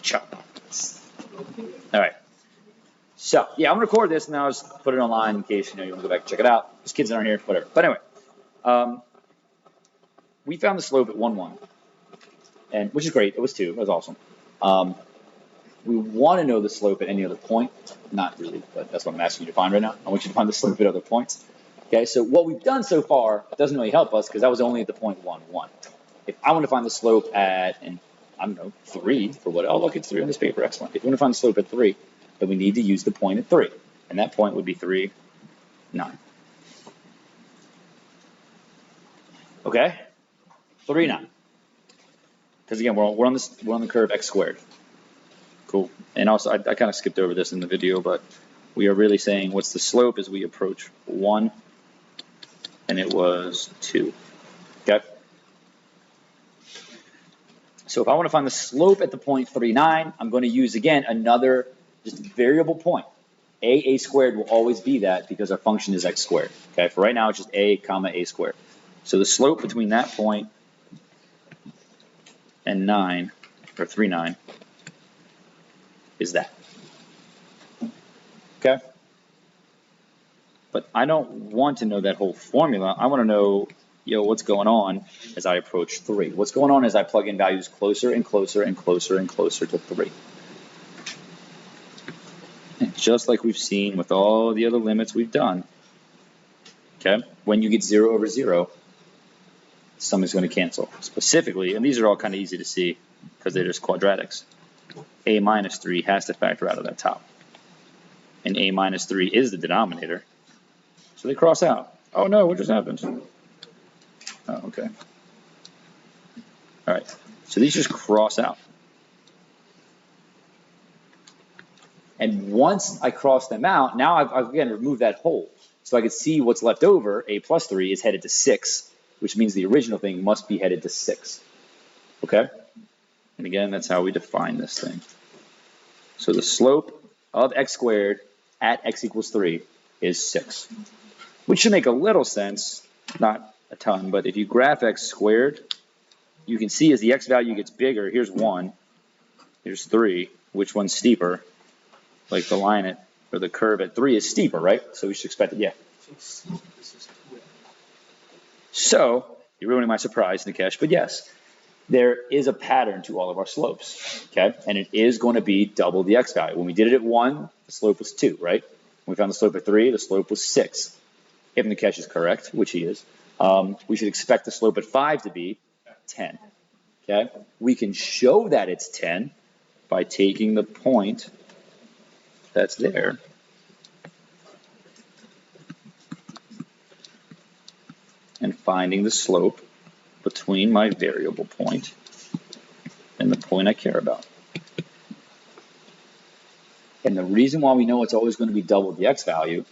chop. All right. So, yeah, I'm going to record this, and I'll just put it online in case you want to go back and check it out. There's kids aren't here, whatever. But anyway, we found the slope at 1, 1, and which is great. It was 2. That was awesome. We want to know the slope at any other point. Not really, but that's what I'm asking you to find right now. I want you to find the slope at other points. Okay, so what we've done so far doesn't really help us because that was only at the point 1, 1. If I want to find the slope at, and I don't know, 3 for what? Oh, look, it's 3 on this paper. Excellent. If you want to find the slope at 3, then we need to use the point at 3. And that point would be 3, 9. Okay? 3, 9. Because again, we're on the curve x squared. Cool. And also, I kind of skipped over this in the video, but we are really saying what's the slope as we approach 1, and it was 2. Okay? So if I want to find the slope at the point 3, 9, I'm going to use, again, another just variable point. A squared will always be that because our function is x squared. Okay? For right now, it's just a comma a squared. So the slope between that point and 9, or 3, 9, is that. Okay? But I don't want to know that whole formula. I want to know, what's going on as I approach 3. What's going on as I plug in values closer and closer and closer and closer to 3. And just like we've seen with all the other limits we've done, okay, when you get 0 over 0, something's going to cancel. Specifically, and these are all kind of easy to see because they're just quadratics, a minus 3 has to factor out of that top. And a minus 3 is the denominator. So they cross out. Oh no, what just happened? Oh, okay. All right, so these just cross out. And once I cross them out, now I've again removed that hole. So I can see what's left over, a plus 3 is headed to 6, which means the original thing must be headed to 6. Okay? And again, that's how we define this thing. So the slope of x squared at x equals 3 is 6. Which should make a little sense, not a ton, but if you graph x squared, you can see as the x value gets bigger, here's 1, here's 3, which one's steeper? Like the line or the curve at 3 is steeper, right? So we should expect it, yeah. So, you're ruining my surprise, Nikesh, but yes, there is a pattern to all of our slopes, okay? And it is going to be double the x value. When we did it at 1, the slope was 2, right? When we found the slope at 3, the slope was 6. If Nikesh is correct, which he is, we should expect the slope at 5 to be 10, okay? We can show that it's 10 by taking the point that's there and finding the slope between my variable point and the point I care about. And the reason why we know it's always going to be double the x value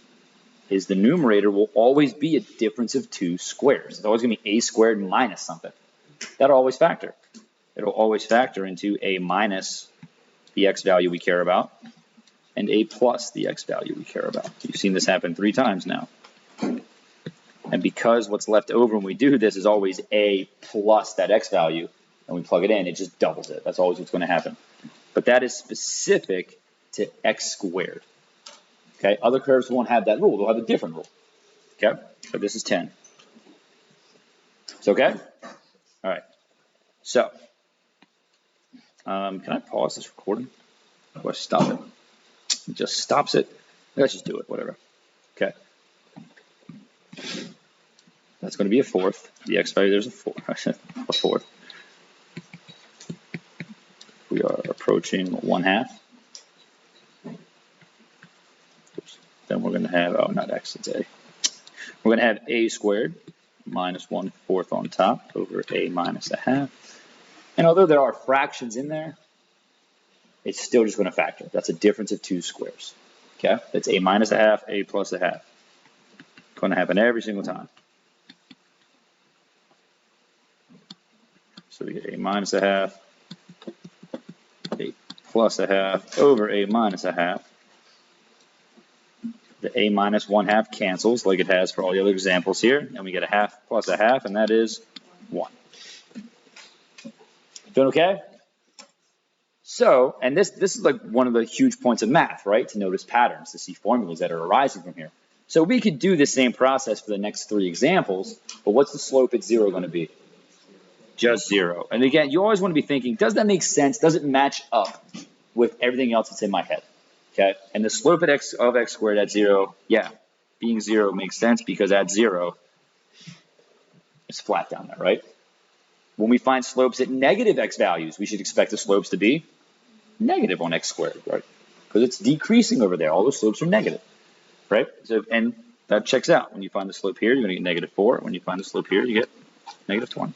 is the numerator will always be a difference of 2 squares. It's always going to be a squared minus something. That'll always factor. It'll always factor into a minus the x value we care about and a plus the x value we care about. You've seen this happen 3 times now. And because what's left over when we do this is always a plus that x value, and we plug it in, it just doubles it. That's always what's going to happen. But that is specific to x squared. Okay, other curves won't have that rule. They'll have a different rule. Okay, but this is 10. It's okay? All right. So, can I pause this recording? Or do I stop it? It just stops it. Let's just do it, whatever. Okay. That's going to be a 4th. The x value, there's a 4. A 4th. We are approaching 1/2. Then we're going to have, oh, not x, it's a. We're going to have a squared minus 1/4 on top over a minus 1/2. And although there are fractions in there, it's still just going to factor. That's a difference of 2 squares. Okay? That's a minus 1/2, a plus 1/2. Going to happen every single time. So we get a minus 1/2, a plus 1/2 over a minus 1/2. The a minus 1/2 cancels like it has for all the other examples here, and we get a 1/2 plus 1/2, and that is 1. Doing okay? So, and this is like one of the huge points of math, right? To notice patterns, to see formulas that are arising from here. So we could do the same process for the next 3 examples, but what's the slope at 0 going to be? Just 0. And again, you always want to be thinking, does that make sense? Does it match up with everything else that's in my head? Okay, and the slope of x squared at 0, yeah, being 0 makes sense because at 0, it's flat down there, right? When we find slopes at negative x values, we should expect the slopes to be negative on x squared, right? Because it's decreasing over there. All the slopes are negative, right? So, and that checks out. When you find the slope here, you're going to get -4. When you find the slope here, you get -1.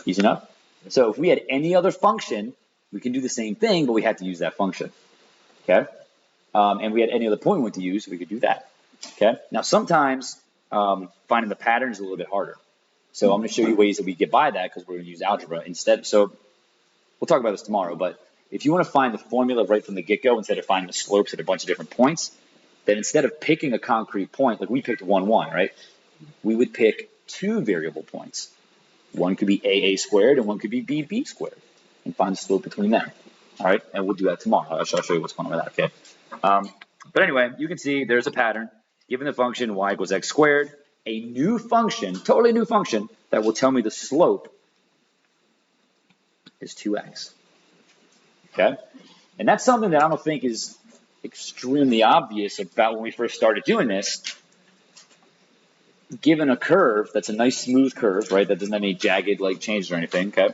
Easy enough? So if we had any other function, we can do the same thing, but we have to use that function, okay? And we had any other point we want to use, we could do that, okay? Now, sometimes finding the pattern is a little bit harder. So I'm going to show you ways that we get by that because we're going to use algebra instead. So we'll talk about this tomorrow, but if you want to find the formula right from the get-go instead of finding the slopes at a bunch of different points, then instead of picking a concrete point, like we picked 1, 1, right? We would pick 2 variable points. One could be a squared and one could be b squared, and find the slope between them. All right, and we'll do that tomorrow. I'll show you what's going on with that, okay? But anyway, you can see there's a pattern. Given the function y equals x squared, a new function, totally new function, that will tell me the slope is 2x. Okay? And that's something that I don't think is extremely obvious about when we first started doing this. Given a curve that's a nice smooth curve, right, that doesn't have any jagged like changes or anything, okay,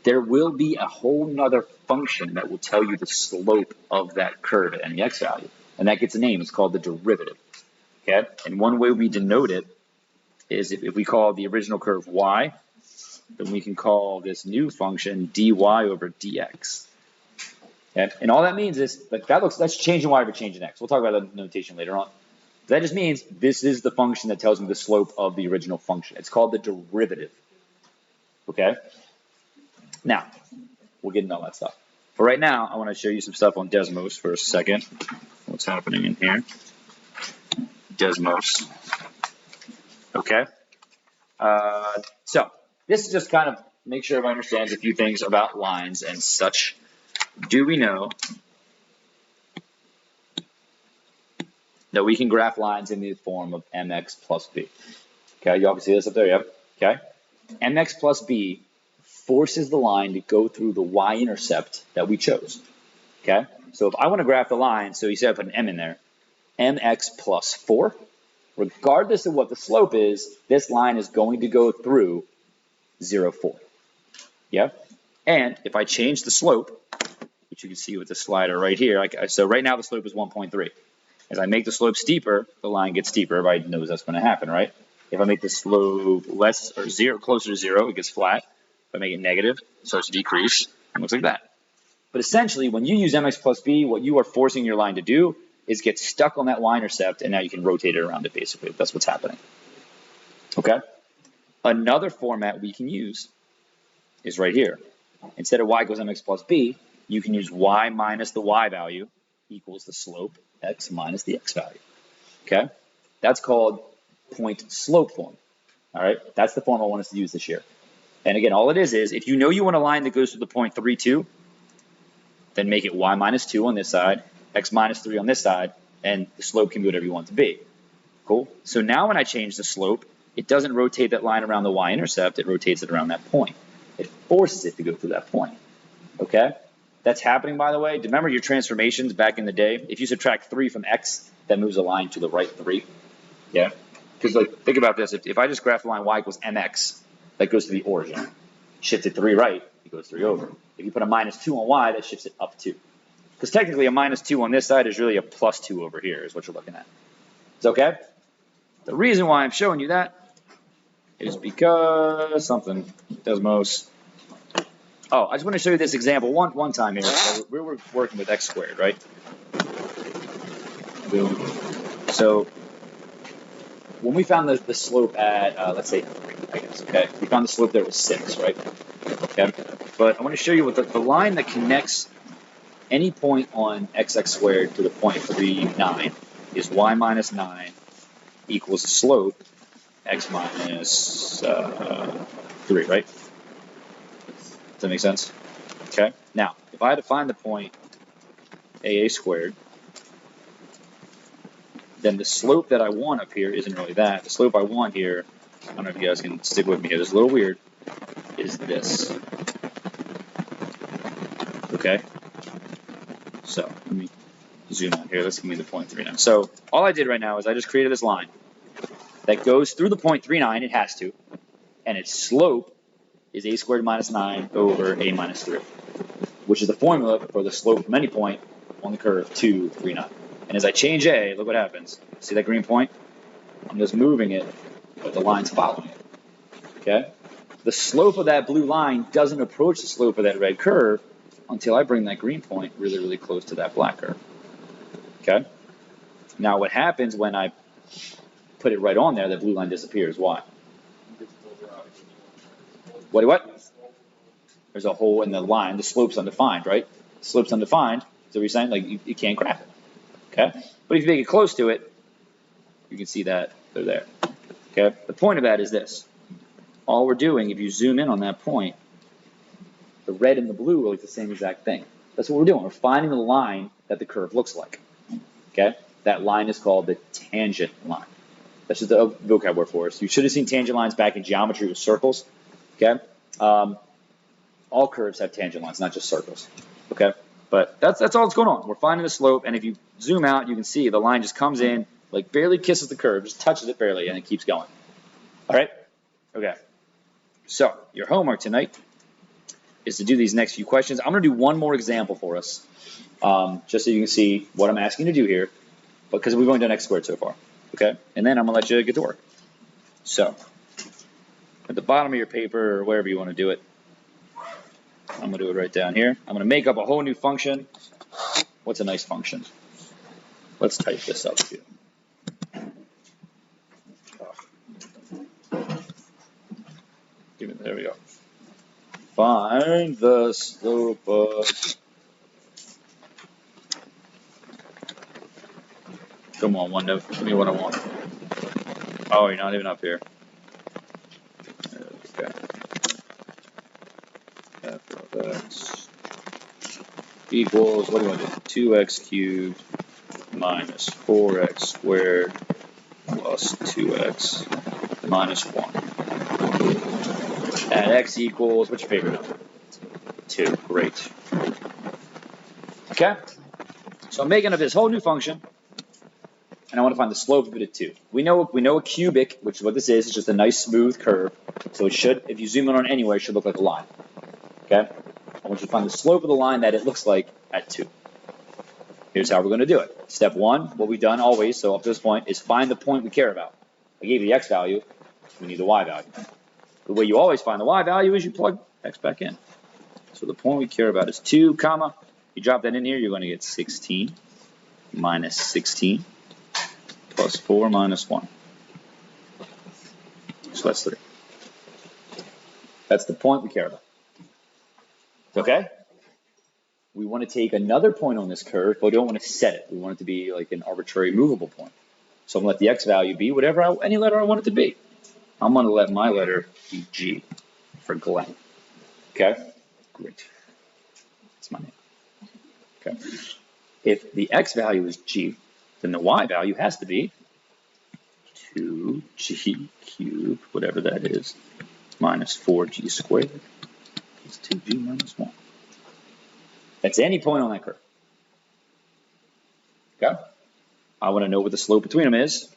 there will be a whole nother function that will tell you the slope of that curve at any x value. And that gets a name. It's called the derivative. Okay? And one way we denote it is if we call the original curve y, then we can call this new function dy over dx. Okay? And all that means is like that's changing y over changing x. We'll talk about that notation later on. That just means this is the function that tells me the slope of the original function. It's called the derivative. Okay? Now, we'll get into all that stuff. But right now, I want to show you some stuff on Desmos for a second. What's happening in here? Desmos. Okay? So, this is just kind of make sure everyone understands a few things about lines and such. Do we know that we can graph lines in the form of mx plus b? Okay, you obviously see this up there, yep. Okay? mx plus b forces the line to go through the y-intercept that we chose. Okay? So if I want to graph the line, so you say I put an m in there, mx plus 4, regardless of what the slope is, this line is going to go through 0, 4. Yeah? And if I change the slope, which you can see with the slider right here, so right now the slope is 1.3. As I make the slope steeper, the line gets steeper. Everybody knows that's going to happen, right? If I make the slope less or 0, closer to 0, it gets flat. If I make it negative, it starts to decrease. It looks like that. But essentially, when you use mx plus b, what you are forcing your line to do is get stuck on that y-intercept, and now you can rotate it around it, basically. That's what's happening. Okay? Another format we can use is right here. Instead of y equals mx plus b, you can use y minus the y value equals the slope x minus the x value. Okay? That's called point slope form. All right? That's the form I want us to use this year. And again, all it is if you know you want a line that goes to the point 3, 2, then make it y minus 2 on this side, x minus 3 on this side, and the slope can be whatever you want it to be. Cool? So now when I change the slope, it doesn't rotate that line around the y-intercept, it rotates it around that point. It forces it to go through that point. Okay? That's happening, by the way. Remember your transformations back in the day? If you subtract 3 from x, that moves a line to the right 3. Yeah? Because like, think about this. If I just graph the line y equals mx, that goes to the origin. Shift it 3 right, it goes 3 over. If you put a minus 2 on y, that shifts it up 2. Because technically a minus 2 on this side is really a plus 2 over here is what you're looking at. It's okay? The reason why I'm showing you that is because something. Desmos. Oh, I just want to show you this example one time here. So we were working with x squared, right? Boom. So when we found the slope at, let's say 3, I guess, okay? We found the slope there was 6, right? Okay? But I want to show you what the line that connects any point on xx squared to the point 3, 9 is y minus 9 equals the slope x minus 3, right? Does that make sense? Okay. Now, if I had to find the point AA squared, then the slope that I want up here isn't really that. The slope I want here, I don't know if you guys can stick with me here, this is a little weird, is this. Okay? So, let me zoom out here. Let's give me the 0.39. So, all I did right now is I just created this line that goes through the 0.39, it has to, and its slope is a squared minus 9 over a minus 3, which is the formula for the slope from any point on the curve to 39. And as I change A, look what happens. See that green point? I'm just moving it, but the line's following it. Okay? The slope of that blue line doesn't approach the slope of that red curve until I bring that green point really, really close to that black curve. Okay? Now what happens when I put it right on there, the blue line disappears. Why? What? There's a hole in the line. The slope's undefined, right? The slope's undefined. So you're saying, like, you can't graph it. Okay? But if you make it close to it, you can see that they're there. Okay? The point of that is this. All we're doing, if you zoom in on that point, the red and the blue are like the same exact thing. That's what we're doing. We're finding the line that the curve looks like. Okay? That line is called the tangent line. That's just a vocab word for us. You should have seen tangent lines back in geometry with circles. Okay? All curves have tangent lines, not just circles. Okay? But that's all that's going on. We're finding the slope, and if you zoom out, you can see the line just comes in, like barely kisses the curve, just touches it barely, and it keeps going. All right? Okay. So, your homework tonight is to do these next few questions. I'm going to do one more example for us, just so you can see what I'm asking you to do here, because we've only done x squared so far. Okay? And then I'm going to let you get to work. So, at the bottom of your paper, or wherever you want to do it, I'm going to do it right down here. I'm going to make up a whole new function. What's a nice function? Let's type this up here. There we go. Find the slope of... Come on, OneNote. Give me what I want. Oh, you're not even up here. Okay. F of x equals, what do you want to do? 2x cubed minus 4x squared plus 2x minus 1. And x equals, what's your favorite number? 2. Great. Okay? So I'm making up this whole new function, and I want to find the slope of it at 2. We know a cubic, which is what this is. It's just a nice smooth curve. So it should, if you zoom in on it anywhere, it should look like a line. Okay? I want you to find the slope of the line that it looks like at 2. Here's how we're going to do it. Step 1, what we've done always, so up to this point, is find the point we care about. I gave you the x value. We need the y value. The way you always find the y value is you plug x back in. So the point we care about is 2, comma. You drop that in here, you're going to get 16 minus 16 plus 4 minus 1. So that's 3. That's the point we care about. Okay? We want to take another point on this curve, but we don't want to set it. We want it to be like an arbitrary movable point. So I'm going to let the x value be whatever any letter I want it to be. I'm going to let my letter be G for Glenn. Okay? Great. That's my name. Okay. If the x value is G, then the y value has to be 2g cubed, whatever that is, minus 4g squared. It's 2g minus 1. That's any point on that curve. Okay? I want to know what the slope between them is,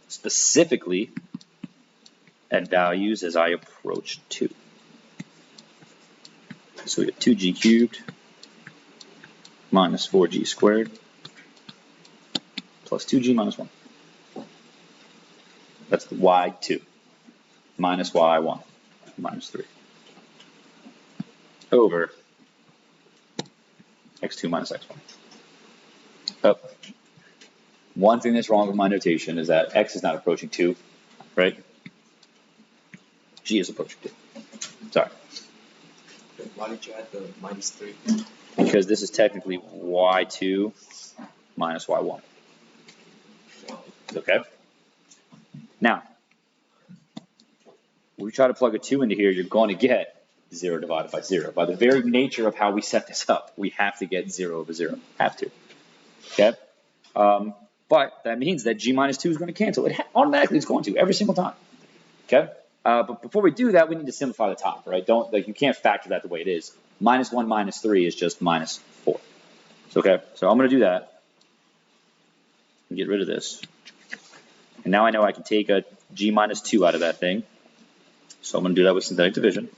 specifically at values as I approach 2. So we have 2g cubed minus 4g squared plus 2g minus 1. That's the y2 minus y1 minus 3 over x2 minus x1. Oh. One thing that's wrong with my notation is that x is not approaching 2, right? G is approaching 2. Sorry. Why did you add the minus 3? Because this is technically y2 minus y1. Okay? Now, when we try to plug a 2 into here, you're going to get 0 divided by 0. By the very nature of how we set this up, we have to get 0 over 0. Have to. Okay? But that means that g minus 2 is going to cancel. It automatically is going to every single time. Okay? But before we do that, we need to simplify the top, right? You can't factor that the way it is. Minus 1 minus 3 is just minus 4. So, okay, so I'm going to do that. Get rid of this. And now I know I can take a g minus 2 out of that thing. So I'm going to do that with synthetic division.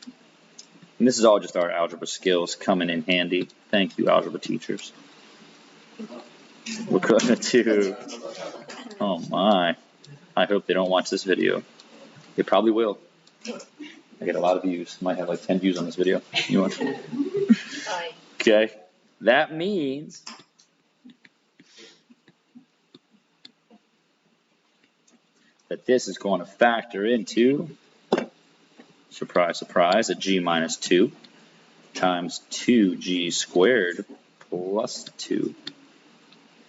And this is all just our algebra skills coming in handy. Thank you, algebra teachers. We're going to do, oh my, I hope they don't watch this video. They probably will. I get a lot of views. Might have like 10 views on this video. You want? Okay, that means that this is going to factor into, surprise, surprise, a g minus 2 times 2g squared plus 2.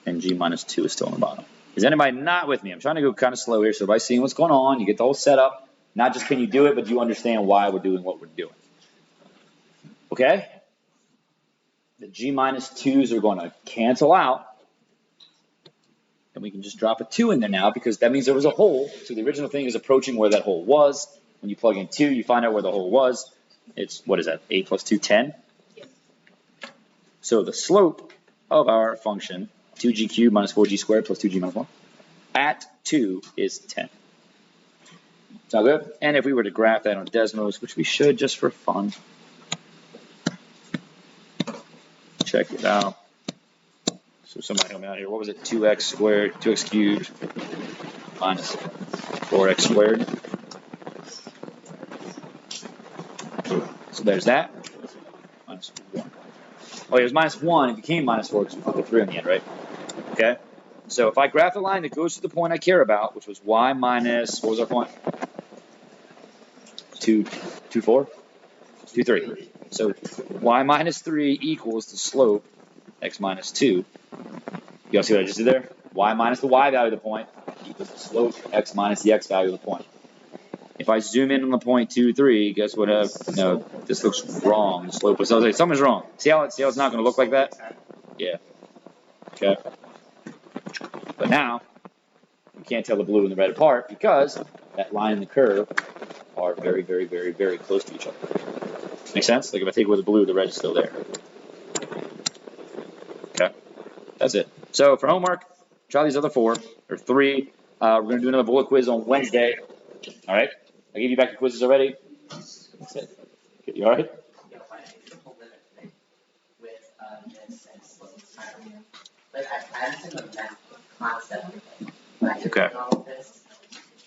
And g minus 2 is still on the bottom. Is anybody not with me? I'm trying to go kind of slow here, so everybody's seeing what's going on. You get the whole setup. Not just can you do it, but you understand why we're doing what we're doing. Okay? The g minus 2's are going to cancel out. And we can just drop a 2 in there now because that means there was a hole. So the original thing is approaching where that hole was. When you plug in 2, you find out where the hole was. It's, what is that, 8 plus 2, 10? Yes. So the slope of our function, 2g cubed minus 4g squared plus 2g minus 1, at 2 is 10. Sound good? And if we were to graph that on Desmos, which we should just for fun, check it out. So somebody help me out here. What was it? 2x squared, 2x cubed minus 4x squared. So there's that. Minus 1. Oh, it was minus 1. It became minus 4 because we put the 3 on the end, right? Okay. So if I graph a line that goes to the point I care about, which was y minus, what was our point? 2, 4? 2, 3. So y minus 3 equals the slope, x minus 2. You all see what I just did there? Y minus the y value of the point equals the slope, x minus the x value of the point. If I zoom in on the point 2, 3, guess what? No, this looks wrong. The slope was, I was like, something's wrong. See how it's not going to look like that? Yeah. Okay. But now, you can't tell the blue and the red apart because that line and the curve are very, very, very, very close to each other. Make sense? Like if I take away the blue, the red is still there. Okay. That's it. So for homework, try these other 4 or 3. We're going to do another bullet quiz on Wednesday. All right? I gave you back your quizzes already. That's it. Okay, you all right? Okay.